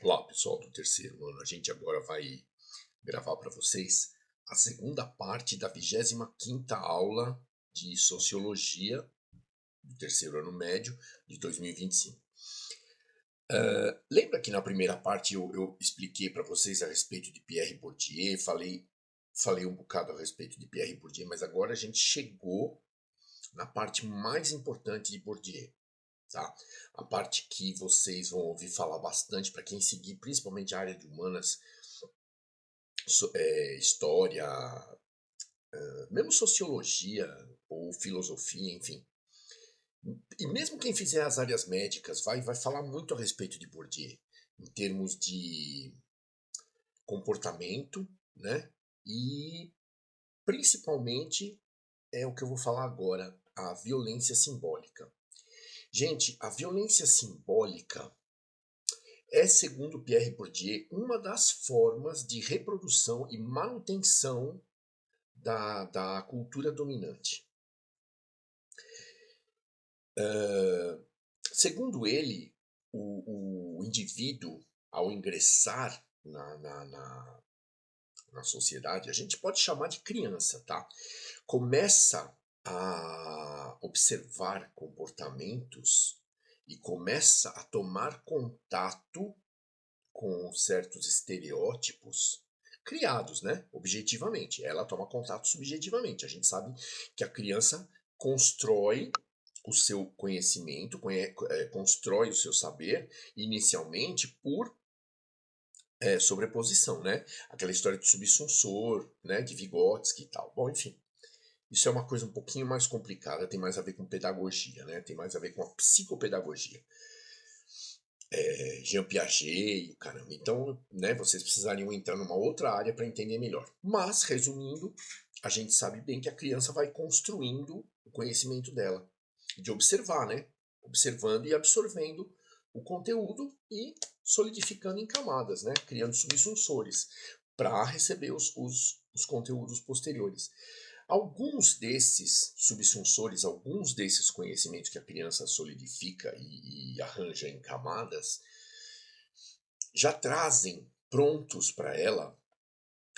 Olá, pessoal do terceiro ano. A gente agora vai gravar para vocês a segunda parte da 25ª aula de Sociologia do terceiro ano médio de 2025. Lembra que na primeira parte eu expliquei para vocês a respeito de Pierre Bourdieu, falei um bocado a respeito de Pierre Bourdieu, mas agora a gente chegou na parte mais importante de Bourdieu. Tá? A parte que vocês vão ouvir falar bastante para quem seguir, principalmente a área de humanas, história, mesmo sociologia ou filosofia, enfim. E mesmo quem fizer as áreas médicas vai falar muito a respeito de Bourdieu, em termos de comportamento, né? E principalmente é o que eu vou falar agora, a violência simbólica. Gente, a violência simbólica é, segundo Pierre Bourdieu, uma das formas de reprodução e manutenção da cultura dominante. Segundo ele, o indivíduo, ao ingressar na sociedade, a gente pode chamar de criança, tá? Começa a observar comportamentos e começa a tomar contato com certos estereótipos criados, né? Objetivamente. Ela toma contato subjetivamente. A gente sabe que a criança constrói o seu conhecimento, constrói o seu saber inicialmente por sobreposição, né? Aquela história de subsunsor, né? De Vygotsky e tal. Bom, enfim. Isso é uma coisa um pouquinho mais complicada, tem mais a ver com pedagogia, né? Tem mais a ver com a psicopedagogia. Jean Piaget e o caramba. Então, né, vocês precisariam entrar numa outra área para entender melhor. Mas, resumindo, a gente sabe bem que a criança vai construindo o conhecimento dela, de observar, né? Observando e absorvendo o conteúdo e solidificando em camadas, né? Criando subsunsores para receber os conteúdos posteriores. Alguns desses subsunsores, alguns desses conhecimentos que a criança solidifica e arranja em camadas, já trazem prontos para ela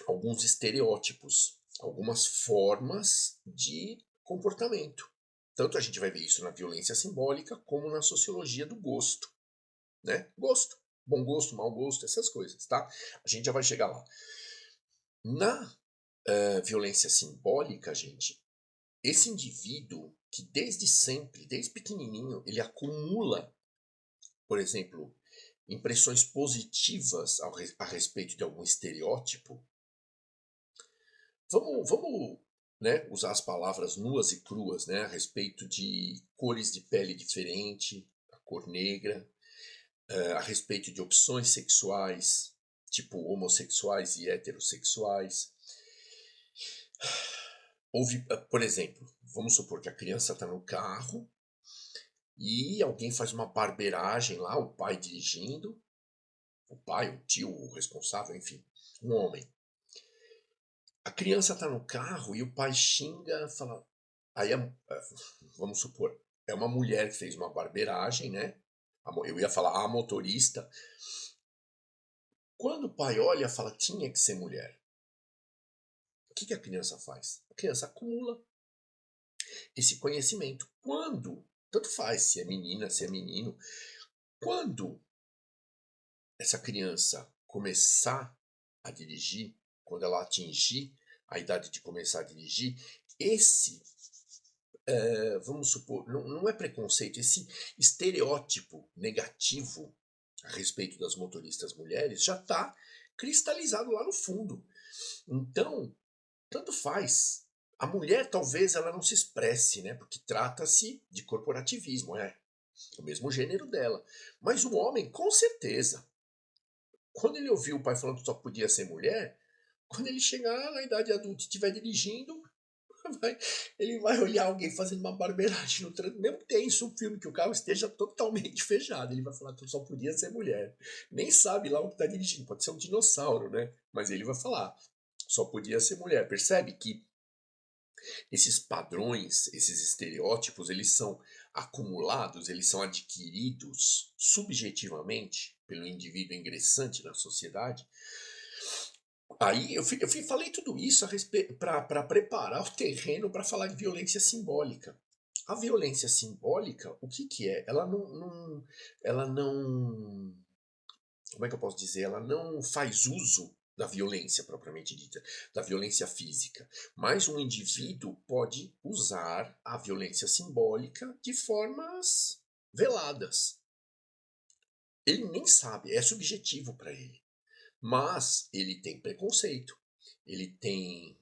alguns estereótipos, algumas formas de comportamento. Tanto a gente vai ver isso na violência simbólica como na sociologia do gosto, né? Gosto, bom gosto, mau gosto, essas coisas, tá? A gente já vai chegar lá. Na violência simbólica, gente, esse indivíduo que desde sempre, desde pequenininho, ele acumula, por exemplo, impressões positivas a respeito de algum estereótipo. Vamos, né, usar as palavras nuas e cruas, né, a respeito de cores de pele diferente, a cor negra, a respeito de opções sexuais, tipo homossexuais e heterossexuais. Houve, por exemplo, vamos supor que a criança está no carro e alguém faz uma barbeiragem lá, o pai dirigindo, o pai, o tio, o responsável, enfim, um homem. A criança está no carro e o pai xinga, fala. Aí, vamos supor, é uma mulher que fez uma barbeiragem, né? Eu ia falar a motorista. Quando o pai olha, fala, tinha que ser mulher. O que a criança faz? A criança acumula esse conhecimento. Quando, tanto faz se é menina, se é menino, quando essa criança começar a dirigir, quando ela atingir a idade de começar a dirigir, esse, vamos supor, não é preconceito, esse estereótipo negativo a respeito das motoristas mulheres já está cristalizado lá no fundo. Então, tanto faz. A mulher talvez ela não se expresse, né? Porque trata-se de corporativismo, é o mesmo gênero dela. Mas o homem, com certeza, quando ele ouviu o pai falando que só podia ser mulher, quando ele chegar na idade adulta e estiver dirigindo, ele vai olhar alguém fazendo uma barbeiragem no trânsito, mesmo que tenha isso um filme que o carro esteja totalmente fechado, ele vai falar que só podia ser mulher. Nem sabe lá o que está dirigindo, pode ser um dinossauro, né? Mas ele vai falar, só podia ser mulher. Percebe que esses padrões, esses estereótipos, eles são acumulados, eles são adquiridos subjetivamente pelo indivíduo ingressante na sociedade. Aí falei tudo isso para preparar o terreno para falar de violência simbólica. A violência simbólica, o que que é? Ela não, como é que eu posso dizer? Ela não faz uso da violência propriamente dita, da violência física. Mas um indivíduo pode usar a violência simbólica de formas veladas. Ele nem sabe, é subjetivo para ele. Mas ele tem preconceito, ele tem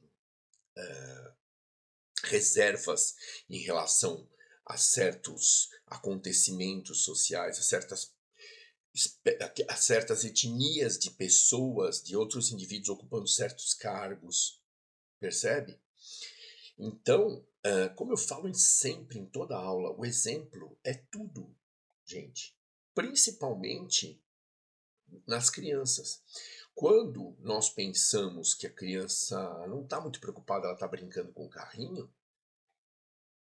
reservas em relação a certos acontecimentos sociais, a certas etnias de pessoas, de outros indivíduos ocupando certos cargos, percebe? Então, como eu falo sempre em toda aula, o exemplo é tudo, gente. Principalmente nas crianças. Quando nós pensamos que a criança não está muito preocupada, ela está brincando com o carrinho,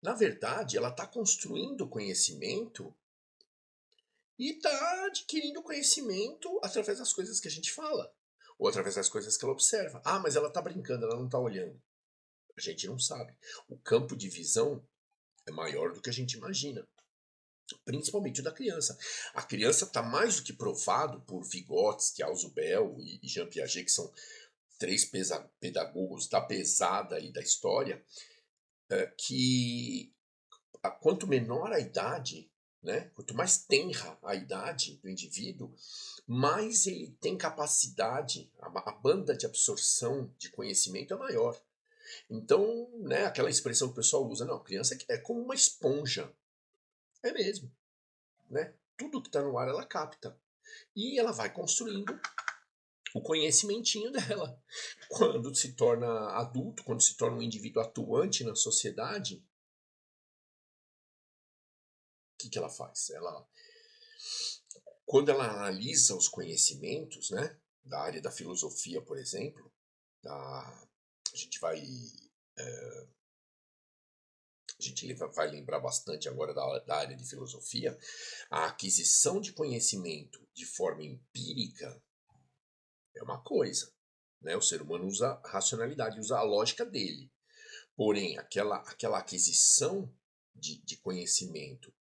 na verdade, ela está construindo conhecimento e está adquirindo conhecimento através das coisas que a gente fala, ou através das coisas que ela observa. Ah, mas ela está brincando, ela não está olhando. A gente não sabe. O campo de visão é maior do que a gente imagina, principalmente o da criança. A criança está mais do que provado por Vygotsky, Ausubel e Jean Piaget, que são três pedagogos da pesada e da história, que quanto menor a idade, né, quanto mais tenra a idade do indivíduo, mais ele tem capacidade, a banda de absorção de conhecimento é maior. Então, né, aquela expressão que o pessoal usa, não, criança é como uma esponja. É mesmo, né? Tudo que está no ar ela capta. E ela vai construindo o conhecimentinho dela. Quando se torna adulto, quando se torna um indivíduo atuante na sociedade, o que ela faz? Quando ela analisa os conhecimentos, né, da área da filosofia, por exemplo, a gente vai a gente vai lembrar bastante agora da área de filosofia, a aquisição de conhecimento de forma empírica é uma coisa, né? O ser humano usa a racionalidade, usa a lógica dele. Porém, aquela aquisição de conhecimento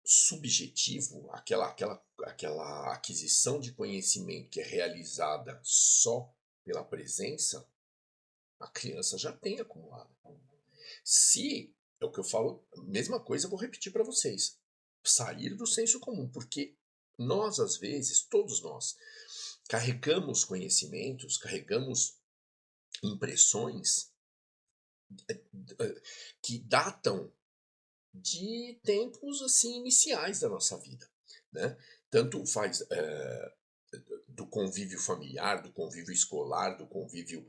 subjetivo, aquela aquisição de conhecimento que é realizada só pela presença, a criança já tem acumulado. Se, é o que eu falo, mesma coisa eu vou repetir para vocês, sair do senso comum, porque nós, às vezes, todos nós, carregamos conhecimentos, carregamos impressões que datam de tempos assim iniciais da nossa vida, né? Tanto faz do convívio familiar, do convívio escolar, do convívio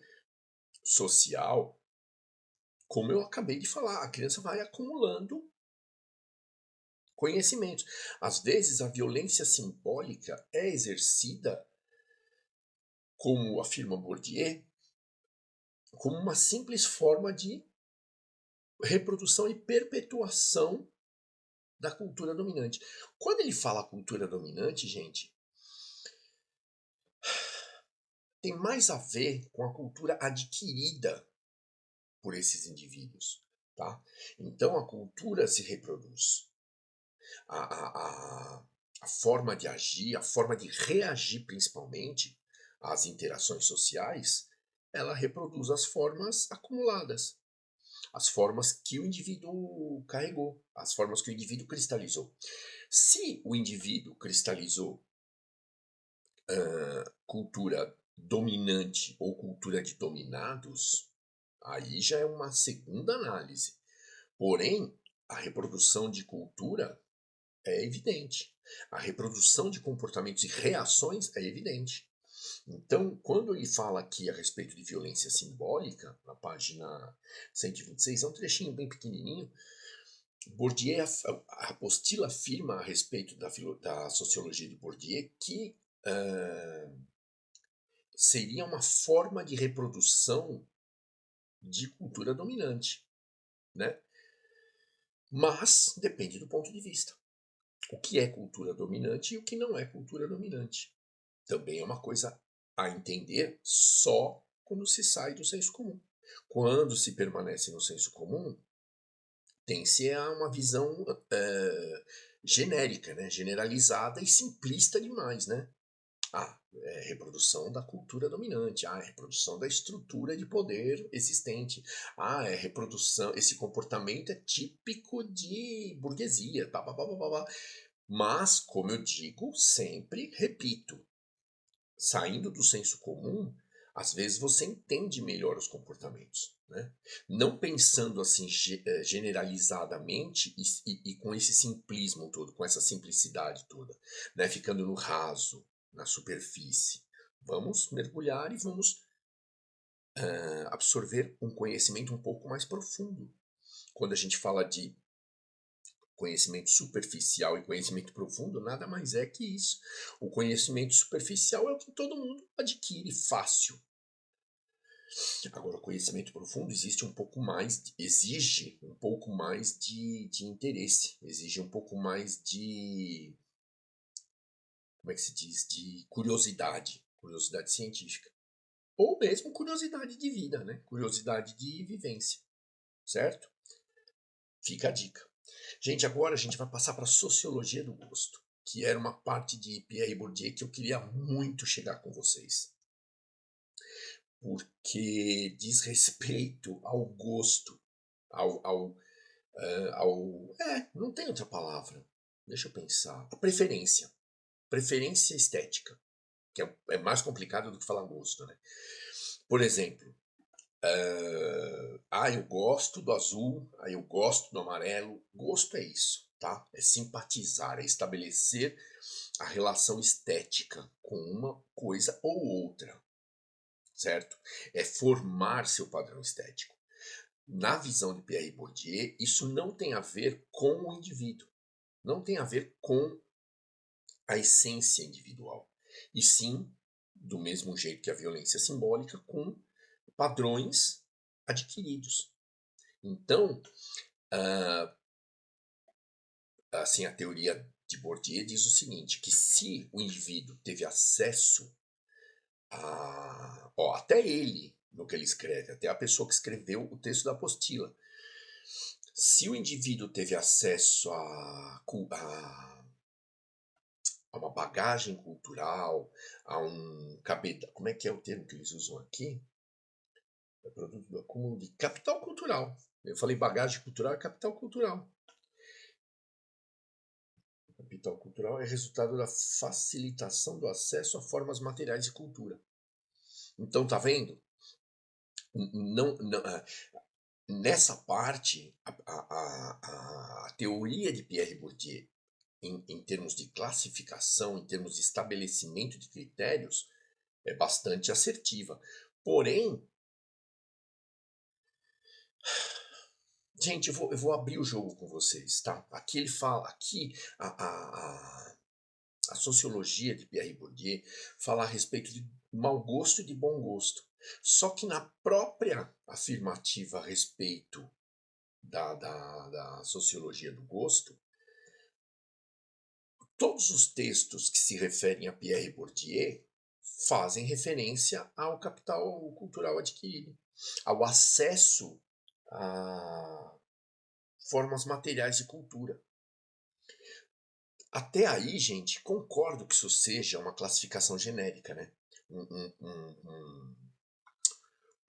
social, como eu acabei de falar, a criança vai acumulando conhecimentos. Às vezes a violência simbólica é exercida, como afirma Bourdieu, como uma simples forma de reprodução e perpetuação da cultura dominante. Quando ele fala cultura dominante, gente, tem mais a ver com a cultura adquirida por esses indivíduos, tá? Então a cultura se reproduz. A, a, a, a forma de agir, a forma de reagir principalmente às interações sociais, ela reproduz as formas acumuladas, as formas que o indivíduo carregou, as formas que o indivíduo cristalizou. Se o indivíduo cristalizou cultura dominante ou cultura de dominados, aí já é uma segunda análise. Porém, a reprodução de cultura é evidente. A reprodução de comportamentos e reações é evidente. Então, quando ele fala aqui a respeito de violência simbólica, na página 126, é um trechinho bem pequenininho, Bourdieu, a apostila afirma a respeito da sociologia de Bourdieu que seria uma forma de reprodução de cultura dominante, né? Mas depende do ponto de vista. O que é cultura dominante e o que não é cultura dominante. Também é uma coisa a entender só quando se sai do senso comum. Quando se permanece no senso comum, tem-se a uma visão genérica, né? Generalizada e simplista demais, né? É reprodução da cultura dominante, é reprodução da estrutura de poder existente, é reprodução, esse comportamento é típico de burguesia, tá, mas, como eu digo, sempre repito, saindo do senso comum, às vezes você entende melhor os comportamentos, né? Não pensando assim generalizadamente e com esse simplismo todo, com essa simplicidade toda, né? Ficando no raso, na superfície. Vamos mergulhar e vamos absorver um conhecimento um pouco mais profundo. Quando a gente fala de conhecimento superficial e conhecimento profundo, nada mais é que isso. O conhecimento superficial é o que todo mundo adquire fácil. Agora, o conhecimento profundo existe um pouco mais, exige um pouco mais de interesse, exige um pouco mais de, como é que se diz, de curiosidade, curiosidade científica. Ou mesmo curiosidade de vida, né? Curiosidade de vivência, certo? Fica a dica. Gente, agora a gente vai passar para a sociologia do gosto, que era uma parte de Pierre Bourdieu que eu queria muito chegar com vocês. Porque diz respeito ao gosto, não tem outra palavra. Deixa eu pensar. A preferência. Preferência estética, que é mais complicado do que falar gosto, né? Por exemplo, eu gosto do azul, eu gosto do amarelo. Gosto é isso, tá? É simpatizar, é estabelecer a relação estética com uma coisa ou outra, certo? É formar seu padrão estético. Na visão de Pierre Bourdieu, isso não tem a ver com o indivíduo, não tem a ver com a essência individual, e sim, do mesmo jeito que a violência simbólica, com padrões adquiridos. Então, assim, a teoria de Bourdieu diz o seguinte, que se o indivíduo teve acesso até ele, no que ele escreve, até a pessoa que escreveu o texto da apostila, se o indivíduo teve acesso a uma bagagem cultural, a um cabedal, como é que é o termo que eles usam aqui? É produto do acúmulo de capital cultural. Eu falei bagagem cultural, é capital cultural. Capital cultural é resultado da facilitação do acesso a formas materiais de cultura. Então, tá vendo? Não, não, nessa parte, a teoria de Pierre Bourdieu, em termos de classificação, em termos de estabelecimento de critérios, é bastante assertiva. Porém, gente, eu vou abrir o jogo com vocês, tá? Aqui ele fala, aqui a sociologia de Pierre Bourdieu fala a respeito de mau gosto e de bom gosto. Só que na própria afirmativa a respeito da sociologia do gosto, todos os textos que se referem a Pierre Bourdieu fazem referência ao capital cultural adquirido, ao acesso a formas materiais de cultura. Até aí, gente, concordo que isso seja uma classificação genérica, né?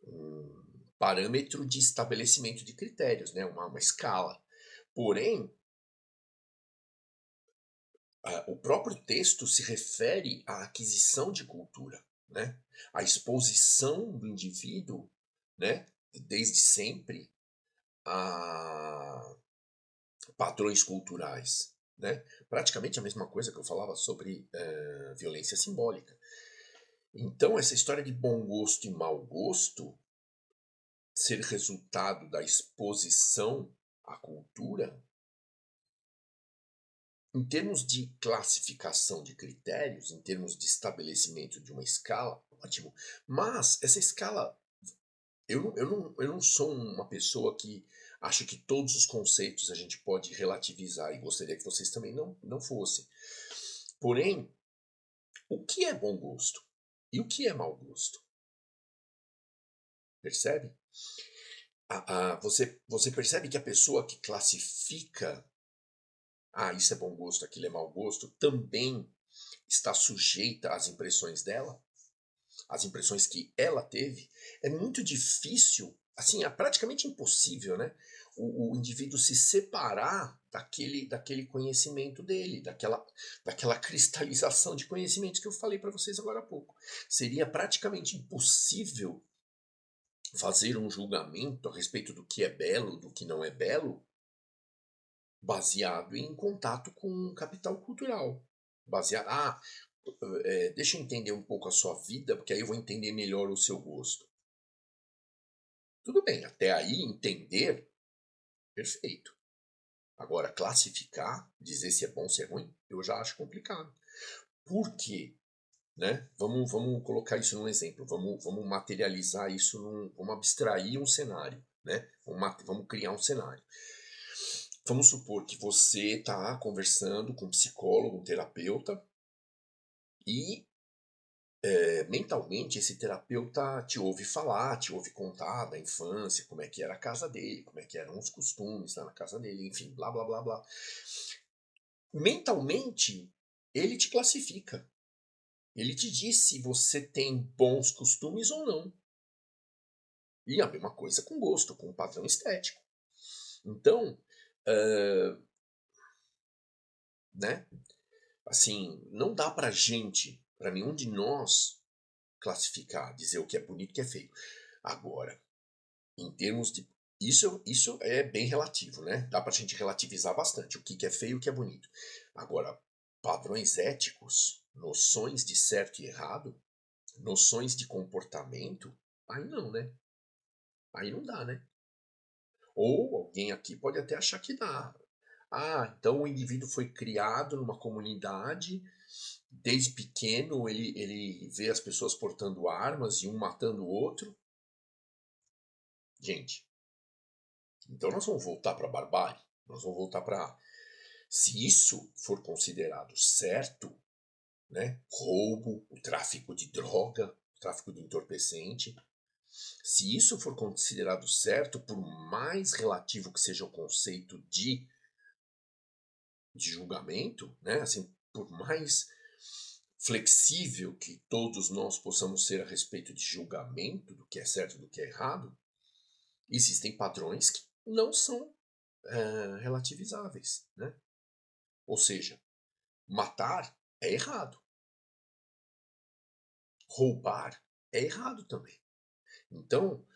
Um parâmetro de estabelecimento de critérios, né? Uma escala. Porém, o próprio texto se refere à aquisição de cultura, né? À exposição do indivíduo, né? Desde sempre, a padrões culturais, né? Praticamente a mesma coisa que eu falava sobre violência simbólica. Então, essa história de bom gosto e mau gosto ser resultado da exposição à cultura, em termos de classificação de critérios, em termos de estabelecimento de uma escala, ótimo. Mas essa escala, eu não sou uma pessoa que Acho que todos os conceitos a gente pode relativizar e gostaria que vocês também não fossem. Porém, o que é bom gosto? E o que é mau gosto? Percebe? Você percebe que a pessoa que classifica, isso é bom gosto, aquilo é mau gosto, também está sujeita às impressões dela, às impressões que ela teve. É muito difícil, assim, é praticamente impossível, né? O indivíduo se separar daquele conhecimento dele, daquela cristalização de conhecimentos que eu falei para vocês agora há pouco. Seria praticamente impossível fazer um julgamento a respeito do que é belo, do que não é belo, baseado em contato com capital cultural. Baseado, deixa eu entender um pouco a sua vida, porque aí eu vou entender melhor o seu gosto. Tudo bem, até aí entender, perfeito. Agora, classificar, dizer se é bom, se é ruim, eu já acho complicado. Por quê? Né? Vamos colocar isso num exemplo, vamos materializar isso, vamos abstrair um cenário, né? Vamos criar um cenário. Vamos supor que você está conversando com um psicólogo, um terapeuta, e mentalmente esse terapeuta te ouve falar, te ouve contar da infância, como é que era a casa dele, como é que eram os costumes lá na casa dele, enfim, blá blá blá blá. Mentalmente, ele te classifica. Ele te diz se você tem bons costumes ou não. E a mesma coisa com gosto, com padrão estético. Então, né? Assim, não dá pra gente, pra nenhum de nós, classificar, dizer o que é bonito e o que é feio. Agora, em termos de. Isso é bem relativo, né? Dá pra gente relativizar bastante o que é feio e o que é bonito. Agora, padrões éticos, noções de certo e errado, noções de comportamento, aí não, né? Aí não dá, né? Ou alguém aqui pode até achar que dá. Então o indivíduo foi criado numa comunidade, desde pequeno ele vê as pessoas portando armas e um matando o outro. Gente, então nós vamos voltar para a barbárie, nós vamos voltar para. Se isso for considerado certo, né, roubo, o tráfico de droga, o tráfico de entorpecente, se isso for considerado certo, por mais relativo que seja o conceito de julgamento, né? Assim, por mais flexível que todos nós possamos ser a respeito de julgamento do que é certo e do que é errado, existem padrões que não são relativizáveis, né? Ou seja, matar é errado, roubar é errado também. Então,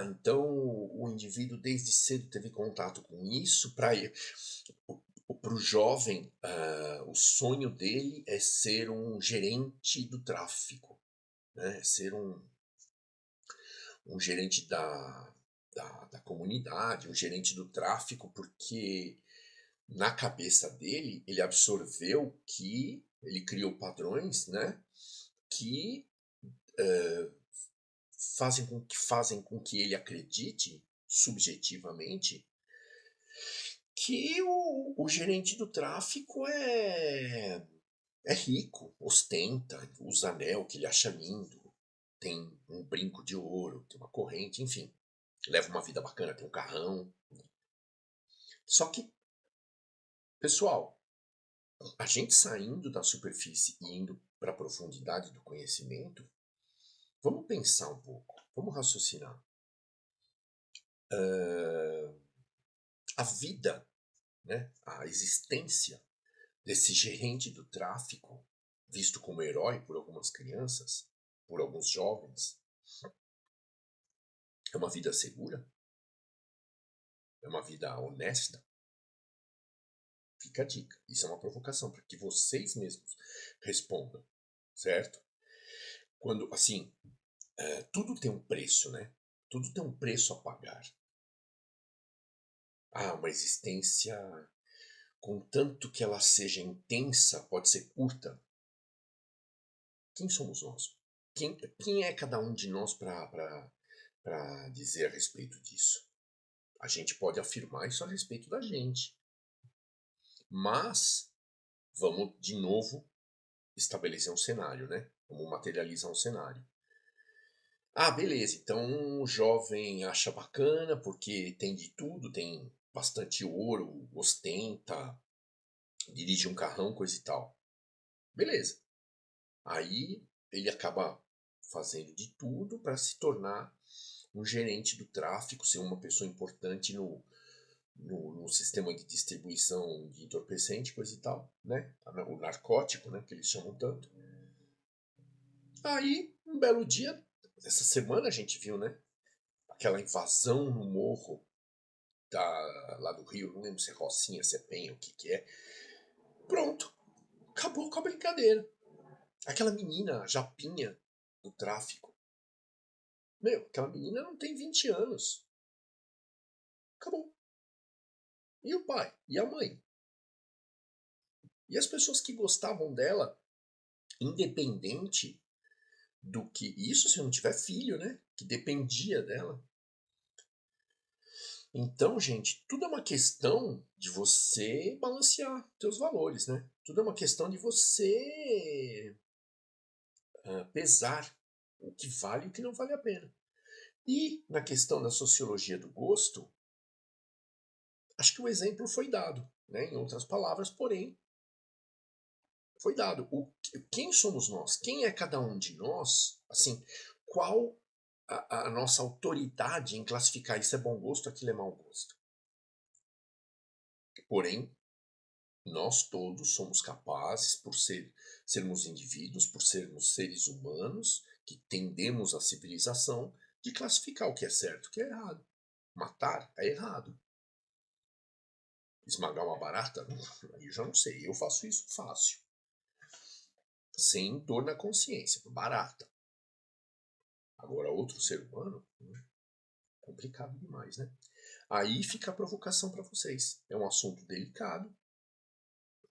então o indivíduo desde cedo teve contato com isso. Para o jovem, o sonho dele é ser um gerente do tráfico, né? Ser um gerente da comunidade, um gerente do tráfico, porque na cabeça dele ele absorveu que ele criou padrões, né? Que fazem com que ele acredite subjetivamente que o gerente do tráfico é rico, ostenta, usa anel que ele acha lindo, tem um brinco de ouro, tem uma corrente, enfim, leva uma vida bacana, tem um carrão. Só que, pessoal, a gente saindo da superfície e indo para a profundidade do conhecimento, vamos pensar um pouco, vamos raciocinar. A vida, né, a existência desse gerente do tráfico, visto como herói por algumas crianças, por alguns jovens, é uma vida segura? É uma vida honesta? Fica a dica. Isso é uma provocação para que vocês mesmos respondam, certo? Quando, assim, tudo tem um preço, né? Tudo tem um preço a pagar. Uma existência, contanto que ela seja intensa, pode ser curta. Quem somos nós? Quem é cada um de nós para dizer a respeito disso? A gente pode afirmar isso a respeito da gente. Mas vamos de novo estabelecer um cenário, né? Vamos materializar um cenário. Ah, beleza. Então o jovem acha bacana porque tem de tudo, tem bastante ouro, ostenta, dirige um carrão, coisa e tal. Beleza. Aí ele acaba fazendo de tudo para se tornar um gerente do tráfico, ser uma pessoa importante no sistema de distribuição de entorpecente, coisa e tal, né? O narcótico, né? Que eles chamam tanto. Aí, um belo dia, essa semana a gente viu, né? Aquela invasão no morro lá do Rio, não lembro se é Rocinha, se é Penha, o que é. Pronto, acabou com a brincadeira. Aquela menina, Japinha, do tráfico. Meu, aquela menina não tem 20 anos. Acabou. E o pai? E a mãe? E as pessoas que gostavam dela, independente do que. Isso se não tiver filho, né? Que dependia dela. Então, gente, tudo é uma questão de você balancear seus valores, né? Tudo é uma questão de você pesar o que vale e o que não vale a pena. E na questão da sociologia do gosto, acho que o exemplo foi dado, né? Em outras palavras, porém, foi dado. Quem somos nós? Quem é cada um de nós? Assim, qual a nossa autoridade em classificar isso é bom gosto, aquilo é mau gosto? Porém, nós todos somos capazes, sermos indivíduos, por sermos seres humanos, que tendemos à civilização, de classificar o que é certo e o que é errado. Matar é errado. Esmagar uma barata? Aí eu já não sei. Eu faço isso fácil. Sem dor na consciência. Barata. Agora, outro ser humano, complicado demais, né? Aí fica a provocação para vocês. É um assunto delicado,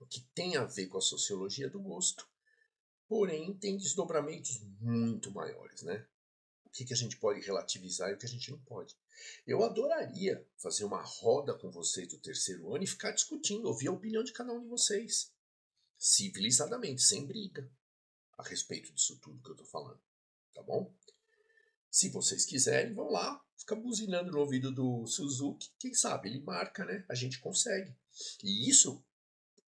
que tem a ver com a sociologia do gosto, porém tem desdobramentos muito maiores, né? O que a gente pode relativizar e o que a gente não pode. Eu adoraria fazer uma roda com vocês do terceiro ano e ficar discutindo, ouvir a opinião de cada um de vocês, civilizadamente, sem briga, a respeito disso tudo que eu tô falando, tá bom? Se vocês quiserem, vão lá, fica buzinando no ouvido do Suzuki, quem sabe ele marca, né? A gente consegue. E isso,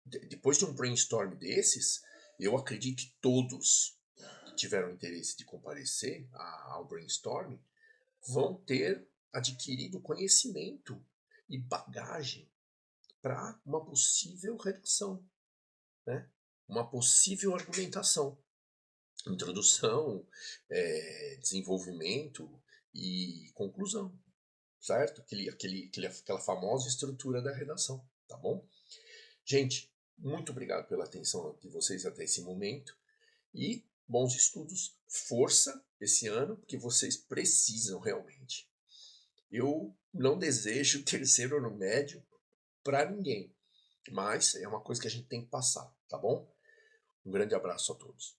depois de um brainstorm desses, eu acredito que todos que tiveram interesse de comparecer ao brainstorm vão ter adquirido conhecimento e bagagem para uma possível redação, né? Uma possível argumentação, introdução, desenvolvimento e conclusão, certo? Aquela famosa estrutura da redação, tá bom? Gente, muito obrigado pela atenção de vocês até esse momento e bons estudos, força esse ano, porque vocês precisam realmente. Eu não desejo terceiro ano médio para ninguém, mas é uma coisa que a gente tem que passar, tá bom? Um grande abraço a todos.